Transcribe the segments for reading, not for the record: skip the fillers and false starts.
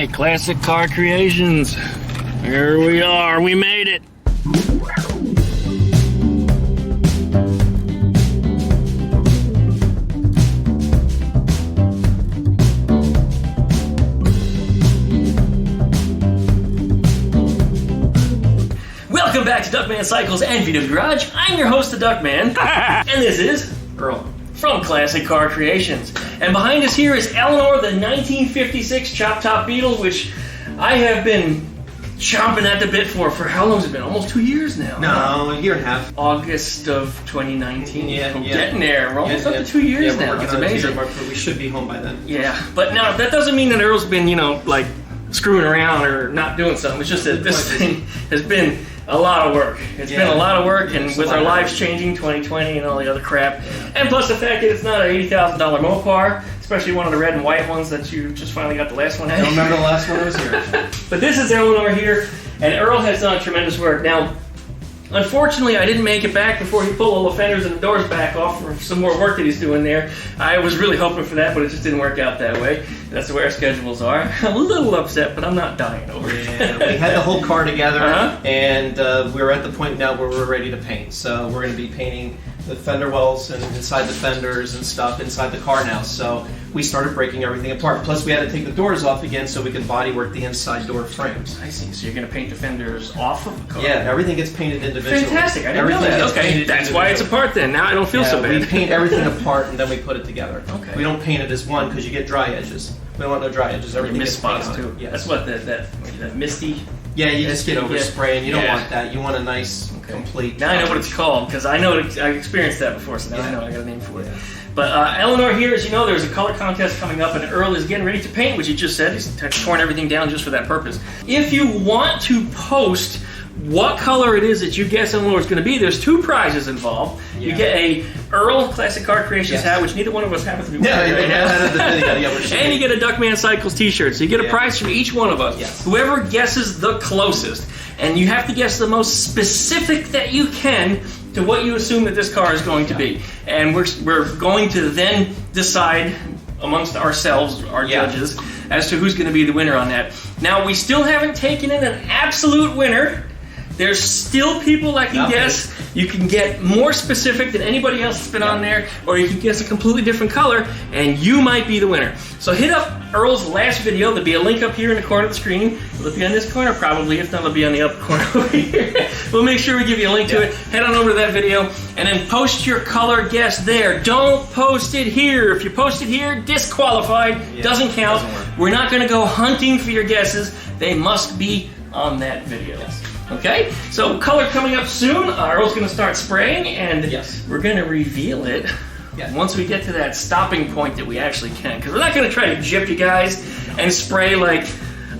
right, Classic Car Creations. Here we are, we made it. Welcome back to DuckmanCycles and Video Garage. I'm your host, the Duckman, and this is Earl from Classic Car Creations. And behind us here is Eleanor, the 1956 Chop Top Beetle, which I have been chomping at the bit for how long has it been? Almost 2 years now. No, a year and a half. August of 2019. Yeah, We're getting there. We're almost up to 2 years now. It's amazing. We should be home by then. Yeah, but now that doesn't mean that Earl's been, like screwing around or not doing something. It's just that this thing has been a lot of work. It's been a lot of work, and with our lives changing, 2020 and all the other crap, and plus the fact that it's not an $80,000 Mopar, especially one of the red and white ones that you just finally got the last one. I don't remember the last one I was here. But this is Eleanor here, and Earl has done tremendous work. Now, unfortunately, I didn't make it back before he pulled all the fenders and the doors back off for some more work that he's doing there. I was really hoping for that, but it just didn't work out that way. That's the way our schedules are. I'm a little upset, but I'm not dying over it. Yeah, we had the whole car together, and we're at the point now where we're ready to paint. So we're going to be painting the fender wells and inside the fenders and stuff inside the car now. So we started breaking everything apart. Plus we had to take the doors off again so we could bodywork the inside door frames. I see. So you're going to paint the fenders off of the car? Yeah, everything gets painted individually. Fantastic. I didn't know that. Okay, that's why it's apart then. Now I don't feel so bad. We paint everything apart and then we put it together. Okay. We don't paint it as one because you get dry edges. We don't want no dry edges. Everything gets spots too. Yes. That's what that misty. Yeah, you just get overspray, and you don't want that. You want a nice, complete. Now I know what it's called, because I experienced that before, so now I know I got a name for it. But Eleanor here, as you know, there's a color contest coming up, and Earl is getting ready to paint, which he just said. He's torn everything down just for that purpose. If you want to post what color it is that you guess Eleanor is going to be, there's two prizes involved. Yeah. You get a Earl Classic Car Creations hat, which neither one of us happens to be wearing right now. And you get a DuckmanCycles t-shirt. So you get a prize from each one of us. Yes. Whoever guesses the closest. And you have to guess the most specific that you can to what you assume that this car is going to be. And we're going to then decide amongst ourselves, our judges, as to who's going to be the winner on that. Now, we still haven't taken in an absolute winner. There's still people that can guess. You can get more specific than anybody else that's been on there, or you can guess a completely different color, and you might be the winner. So hit up Earl's last video. There'll be a link up here in the corner of the screen. It'll be on this corner probably. If not, it'll be on the upper corner over here. We'll make sure we give you a link to it. Head on over to that video, and then post your color guess there. Don't post it here. If you post it here, disqualified. Doesn't count. We're not going to go hunting for your guesses. They must be on that video. Okay, so color coming up soon. Earl's going to start spraying, and we're going to reveal it once we get to that stopping point that we actually can. Because we're not going to try to gyp you guys and spray like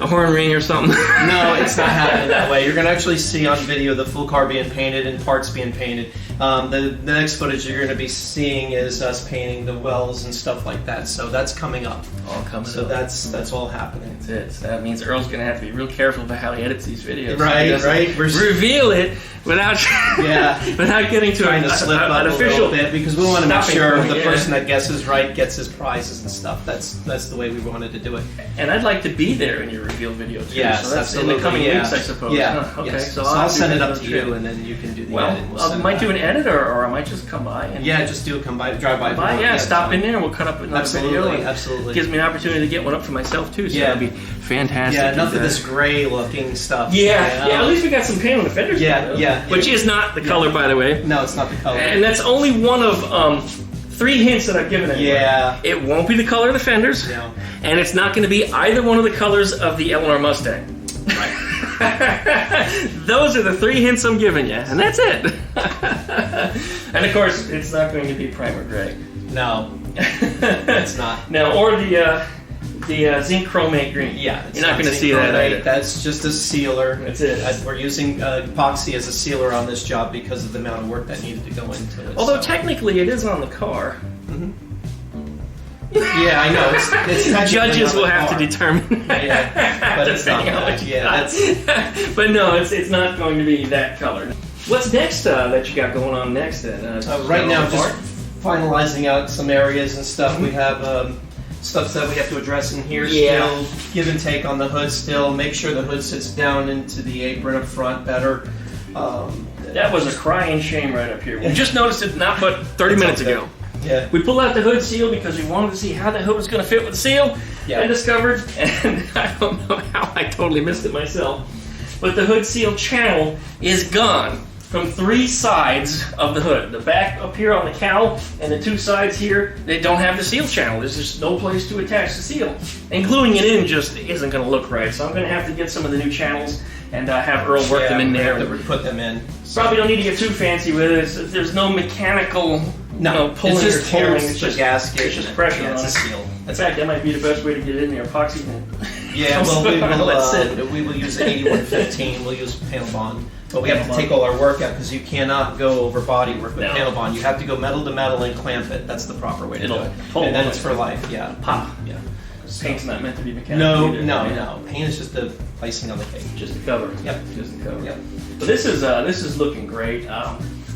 a horn ring or something. No, it's not happening that way. You're going to actually see on video the full car being painted and parts being painted. The next footage you're going to be seeing is us painting the wells and stuff like that. So that's coming up. All coming up. So that's all happening. That's it. So that means Earl's going to have to be real careful about how he edits these videos. Right. Reveal it without without getting to trying to slip up an official bit, because we want to make sure the person that guesses right gets his prizes and stuff. That's the way we wanted to do it. And I'd like to be there in your reveal video too. Yes, so that's absolutely. in the coming weeks, I suppose. Yeah. Okay. So I'll send it up to you, and then you can do the edit. Well, I might do an edit, or I might just come by. And just do come by, drive by. Stop in there, and we'll cut up another video. Absolutely. Gives me an opportunity to get one up for myself too. So that'd be fantastic. Yeah, enough of this gray-looking stuff. Yeah. At least we got some paint on the fenders. Which is not the color, by the way. No, it's not the color. And that's only one of 3 hints that I've given everybody. Yeah. It won't be the color of the fenders. No. And it's not going to be either one of the colors of the Eleanor Mustang. Right. Those are the 3 hints I'm giving you, and that's it. And of course, it's not going to be primer gray. No, it's not. No, or the zinc chromate green. Yeah, you're not going to see that either. That's just a sealer. That's it. We're using epoxy as a sealer on this job because of the amount of work that needed to go into it. Although technically it is on the car. Mm-hmm. Yeah, I know. It's judges will have to determine. But it's not that. But no, it's not going to be that color. What's next that you got going on next then? Right now, just finalizing out some areas and stuff. We have stuff that we have to address in here Yeah. still. Give and take on the hood still. Make sure the hood sits down into the apron up front better. That was a crying shame right up here. We just noticed it not but 30 minutes ago. Yeah. We pulled out the hood seal because we wanted to see how the hood was going to fit with the seal. Yeah. I discovered, and I don't know how I totally missed it myself, but the hood seal channel is gone from 3 sides of the hood. The back up here on the cowl and the 2 sides here, they don't have the seal channel. There's just no place to attach the seal. And gluing it in just isn't going to look right. So I'm going to have to get some of the new channels and have Earl work them in there. We put them in. Probably don't need to get too fancy with it. There's no mechanical pulling it's or just tearing. holds the gasket. It's just pressure yeah, on it's it. a seal. In fact, that might be the best way to get it in there. Epoxy. Yeah, well, we will use 8115. We'll use panel bond. But we have to take all our work out because you cannot go over body work with panel bond. You have to go metal to metal and clamp it. That's the proper way to do it. And then it's for life. Yeah. Pop. Yeah. Paint's not meant to be mechanical. No. Paint is just the icing on the cake. Just the cover. Yep. Just the cover. Yep. But this is looking great.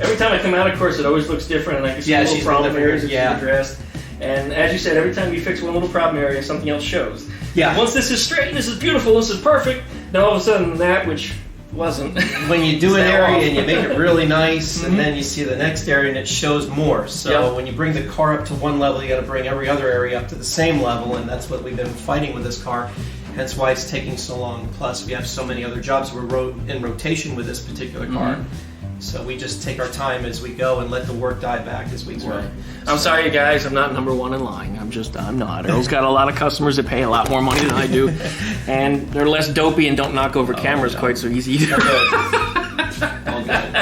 Every time I come out, of course, it always looks different, and I can see little problem areas that she's addressed. And as you said, every time you fix one little problem area, something else shows. Yeah. Once this is straight, this is beautiful, this is perfect, then all of a sudden that, which wasn't. When you do an area and you make it really nice, and then you see the next area and it shows more. So when you bring the car up to one level, you got to bring every other area up to the same level, and that's what we've been fighting with this car. Hence why it's taking so long. Plus, we have so many other jobs we're in rotation with this particular car. So we just take our time as we go and let the work die back as we work. Right. I'm sorry, you guys. I'm not number 1 in line. I'm not. Earl's got a lot of customers that pay a lot more money than I do, and they're less dopey and don't knock over cameras quite so easy either. All good.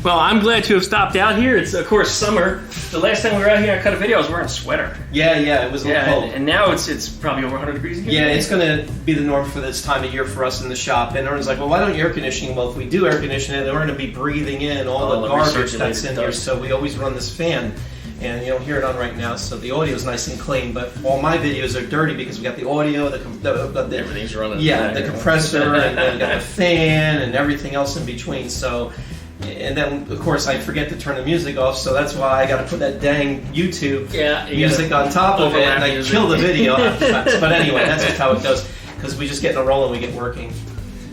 Well, I'm glad to have stopped out here. It's, of course, summer. The last time we were out here, I cut a video, I was wearing a sweater. Yeah, it was a little cold. And now it's probably over 100 degrees again. Yeah, it's going to be the norm for this time of year for us in the shop. And everyone's like, well, why don't you air conditioning? Well, if we do air conditioning, then we're going to be breathing in all the garbage that's in here. So we always run this fan. And you don't hear it on right now, so the audio is nice and clean. But all my videos are dirty because we got the audio, everything's running. Yeah, the compressor, and then we got the fan, and everything else in between. So, and then of course I forget to turn the music off, so that's why I got to put that dang YouTube music on top of it, and I kill the video after that. But anyway, that's just how it goes because we just get in a roll and we get working.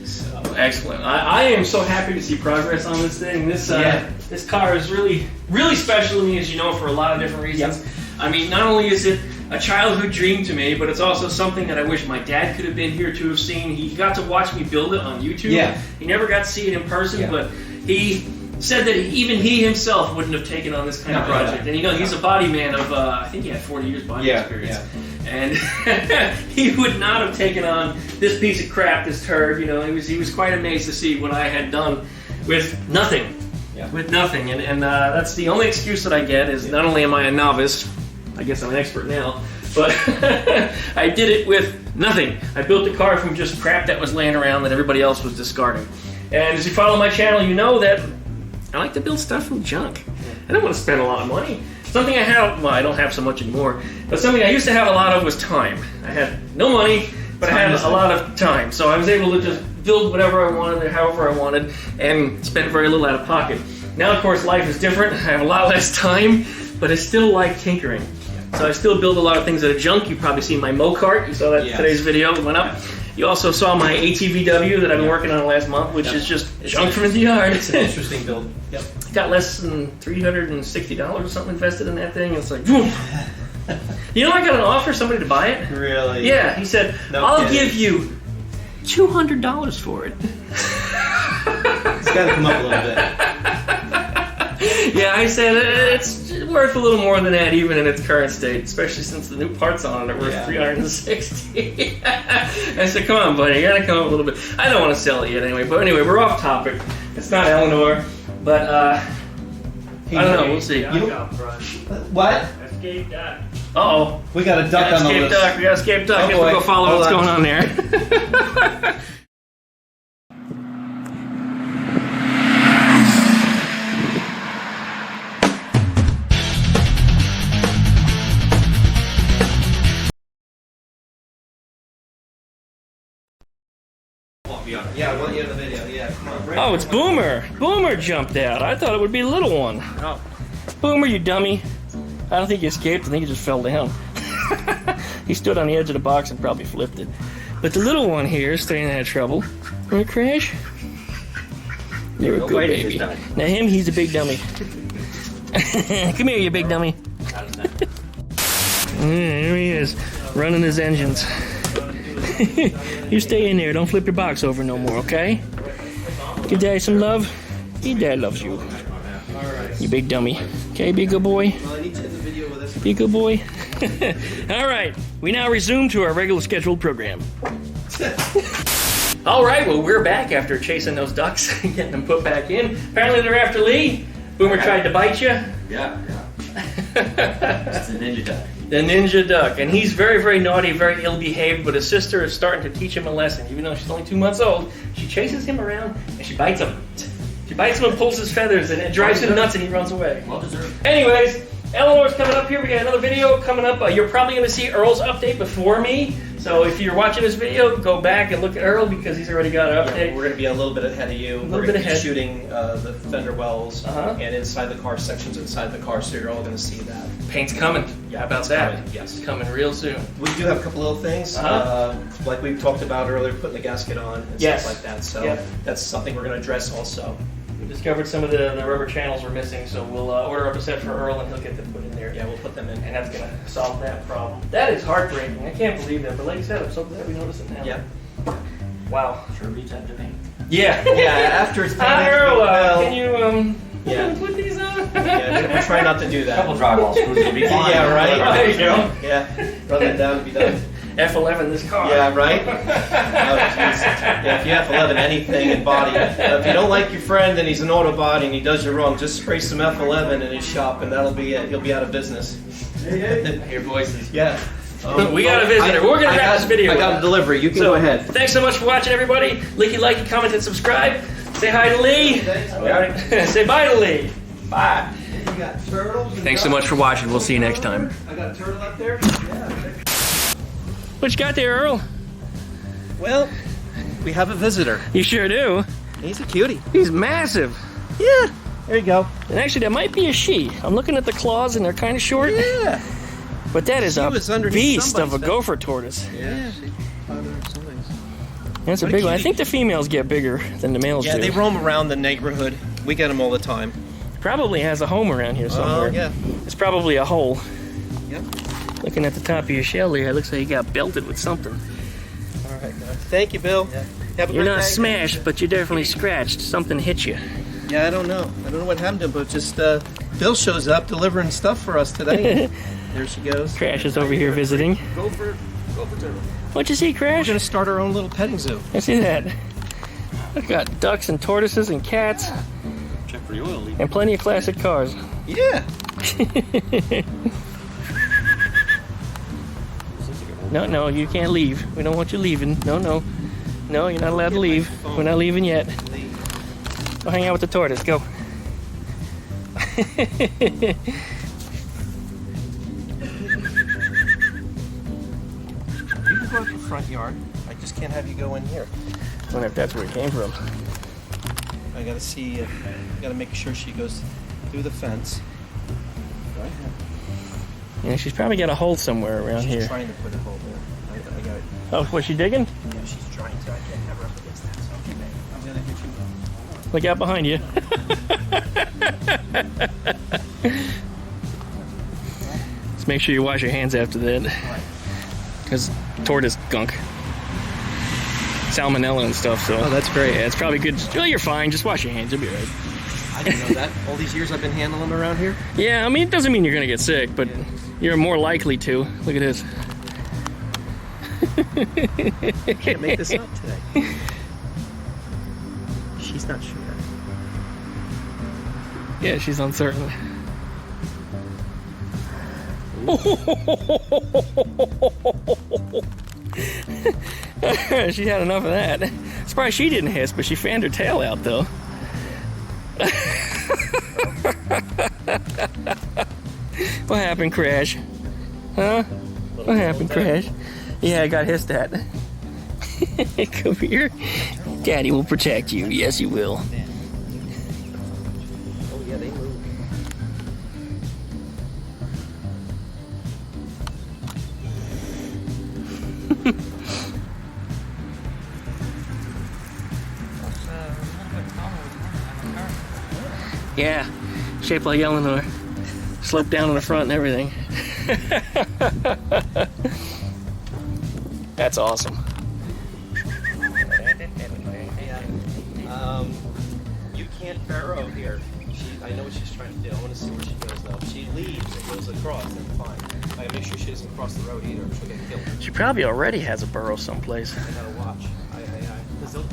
So excellent. I am so happy to see progress on this thing. This car is really special to me, as you know, for a lot of different reasons. Yep. I mean, not only is it a childhood dream to me, but it's also something that I wish my dad could have been here to have seen. He got to watch me build it on YouTube. Yeah. He never got to see it in person, but he said that even he himself wouldn't have taken on this kind of project. And he's a body man of, I think he had 40 years body experience. And he would not have taken on this piece of crap, this turd. He was quite amazed to see what I had done with nothing. With nothing. And that's the only excuse that I get is not only am I a novice, I guess I'm an expert now, but I did it with nothing. I built the car from just crap that was laying around that everybody else was discarding. And as you follow my channel, you know that I like to build stuff from junk. I don't want to spend a lot of money. Something I don't have so much anymore, but something I used to have a lot of was time. I had no money, but I had a lot of time. So I was able to just build whatever I wanted, however I wanted, and spend very little out of pocket. Now, of course, life is different. I have a lot less time, but I still like tinkering. So I still build a lot of things that are junk. You've probably seen my Mo-Kart. You saw that in today's video. It went up. You also saw my ATVW that I've been working on last month, which is just junk from the yard. It's an interesting build. Got less than $360 or something invested in that thing. It's like, boom. I got an offer, somebody to buy it. Really? Yeah, he said, I'll give you $200 for it. It's got to come up a little bit. Yeah, I said it's worth a little more than that, even in its current state, especially since the new parts on it are worth $360. I said, come on, buddy, you gotta come up a little bit. I don't want to sell it yet anyway, but anyway, we're off topic. It's not Eleanor, but I don't know, we'll see. What? Escape duck. Uh-oh. We got a duck on the list. We got escape duck. We'll go follow what's going on there. Yeah, I want you in the video. Yeah, come on. Oh, it's Boomer. Boomer jumped out. I thought it would be a little one. Oh. Boomer, you dummy. I don't think he escaped. I think he just fell down. He stood on the edge of the box and probably flipped it. But the little one here is staying out of trouble. Right, Crash? You're a good baby. Now him, he's a big dummy. Come here, you big dummy. There he is, running his engines. You stay in there. Don't flip your box over no more, okay? Give Daddy some love. Your dad loves you. You big dummy. Okay, be a good boy. Be a good boy. All right, we now resume to our regular scheduled program. All right, well, we're back after chasing those ducks and getting them put back in. Apparently they're after Lee. Boomer tried to bite you. Yeah. It's the ninja duck. The ninja duck. And he's very, very naughty, very ill-behaved, but his sister is starting to teach him a lesson. Even though she's only 2 months old, she chases him around and she bites him. She bites him and pulls his feathers, and it drives him nuts, and he runs away. Well deserved. Anyways, Eleanor's coming up here. We got another video coming up. You're probably going to see Earl's update before me. So if you're watching this video, go back and look at Earl because he's already got an update. Yeah, we're going to be a little bit ahead of you. A little bit ahead. Shooting the fender wells and inside the car, sections inside the car, so you're all going to see that. Paint's coming. Yeah, How about that? coming, yes. It's coming real soon. We do have a couple little things, like we talked about earlier, putting the gasket on and stuff like that. So that's something we're going to address also. We discovered some of the rubber channels were missing, so we'll order up a set for Earl and he'll get them put in there. Yeah, we'll put them in. And that's going to solve that problem. That is heartbreaking. I can't believe that. But like I said, I'm so glad we noticed it now. Yeah. Wow. Sure beats time to paint. Yeah. Yeah, after it's painted, Earl, well, can you put these on? yeah, we try not to do A couple that. drywall screws will be fine. Yeah, right. There you go. Yeah, run that down and be done. F11 this car. Yeah, right? Oh, jeez. Yeah, if you have 11 anything in body, if you don't like your friend and he's an auto body and he does you wrong, just spray some F11 in his shop and that'll be it. He'll be out of business. I hear voices. Yeah. We got a visitor. We're going to wrap this video I got a up. delivery. You can go ahead. Thanks so much for watching, everybody. Like, comment, and subscribe. Say hi to Lee. Say bye to Lee. Bye. You got turtles. Thanks so much for watching. We'll see you next time. I got a turtle up there. Yeah. What you got there, Earl? Well, we have a visitor. You sure do. He's a cutie. He's massive. Yeah. There you go. And actually, that might be a she. I'm looking at the claws, and they're kind of short. Yeah. But that is She a was underneath beast of a somebody's gopher tortoise. Yeah. That's a What a big one. I cutie. think the females get bigger than the males Yeah, do. they roam around the neighborhood. We get them all the time. Probably has a home around here somewhere. Oh, yeah. It's probably a hole. Yep. Looking at the top of your shell there, it looks like you got belted with something. All right. Thank you, Bill. Yeah. Have a You're great not day. smashed, but you're definitely scratched. Something hit you. Yeah, I don't know. I don't know what happened to him, but just Bill shows up delivering stuff for us today. There she goes. Crash is over here visiting. Gopher turtle. What'd you see, Crash? We're gonna start our own little petting zoo. I see that. I've got ducks and tortoises and cats Check for the oil leak. and plenty of classic cars. Yeah. No, you can't leave. We don't want you leaving. No, you're not allowed to leave. We're not leaving yet. Go hang out with the tortoise. Go. You can go out the front yard. I just can't have you go in here. I wonder if that's where it came from. I gotta see. Gotta make sure she goes through the fence. Right. Yeah, she's probably got a hole somewhere around She's here. trying to put a hole there. I got it. Oh, was she digging? Yeah, she's trying to. I can't have her up against that. So I'm gonna hit you. Look out behind you. Just make sure you wash your hands after that. Because tortoise gunk. Salmonella and stuff, so. Oh, that's great. Yeah, it's probably good. Well, you're fine. Just wash your hands. You'll be right. I didn't know that. All these years I've been handling them around here. Yeah, I mean, it doesn't mean you're going to get sick, but you're more likely to. Look at this. Can't make this up today. She's not sure. Yeah, she's uncertain. She had enough of that. Surprised she didn't hiss, but she fanned her tail out, though. What happened, Crash? Huh? What happened, Crash? Yeah, I got hissed at. Come here. Daddy will protect you. Yes, he will. Oh yeah, they move. Yeah, shaped like Eleanor. Sloped down in the front and everything. That's awesome. You can't furrow here. I know what she's trying to do. I want to see where she goes now. If she leaves and goes across, then fine. I gotta make sure she doesn't cross the road either, or she'll get killed. She probably already has a burrow someplace. I gotta watch.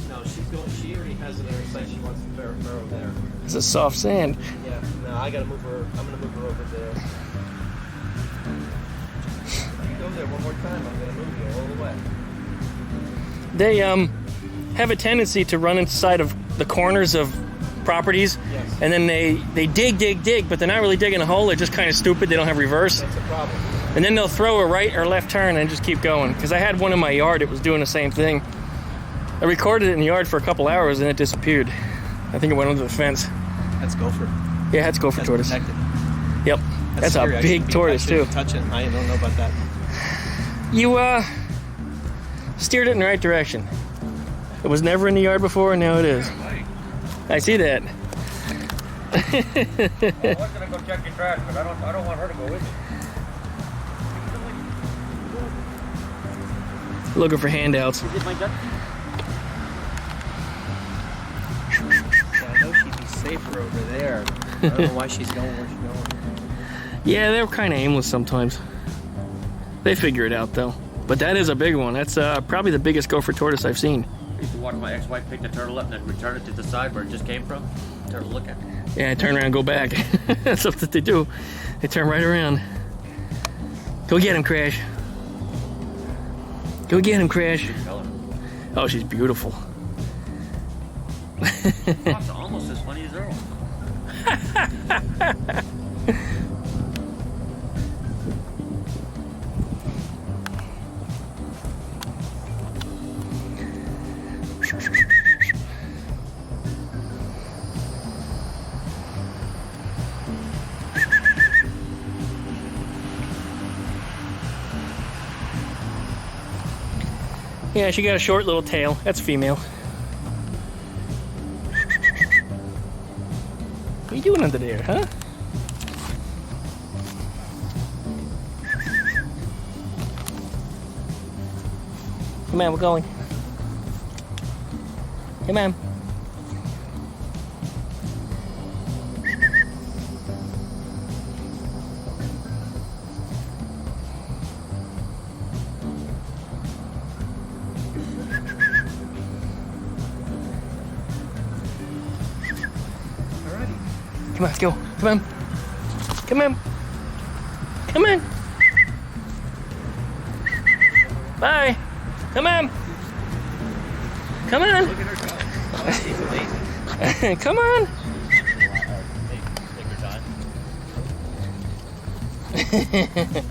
No, she's going. She already has it in her sight. She wants to furrow there. It's a soft sand. Yeah. No, I gotta move her. I'm gonna move her over there. If you go there one more time, I'm gonna move you all the way. They have a tendency to run inside of the corners of properties, Yes. and then they dig, but they're not really digging a hole. They're just kind of stupid. They don't have reverse, That's a problem. and then they'll throw a right or left turn and just keep going. Because I had one in my yard that was doing the same thing. I recorded it in the yard for a couple hours and it disappeared. I think it went under the fence. That's Gopher. Yeah, that's Gopher tortoise. Protected. Yep, that's a scary. big tortoise too. Touch it. I don't know about that. You steered it in the right direction. It was never in the yard before, and now it is. I see that. I was gonna go check your trash, but I don't want her to go with me. Looking for handouts. Is it my duck? Yeah, I know she'd be safer over there. I don't know why she's going where she's going. Yeah, they're kind of aimless sometimes. They figure it out though. But that is a big one. That's probably the biggest gopher tortoise I've seen. I used to watch my ex-wife pick the turtle up and then return it to the side where it just came from. Turtle look at it. Yeah, turn around and go back. That's what they do. They turn right around. Go get him, Crash. Go get him, Crash. Color. Oh, she's beautiful. Fox are almost as funny as Earl. Yeah, she got a short little tail. That's female. What are you doing under there, huh? Come on, we're going. Come on. Come on, let's go. Come on. Come on. Come on. Bye. Come on. Come on. Look at her go. Oh, she's amazing. Come on. Take your time.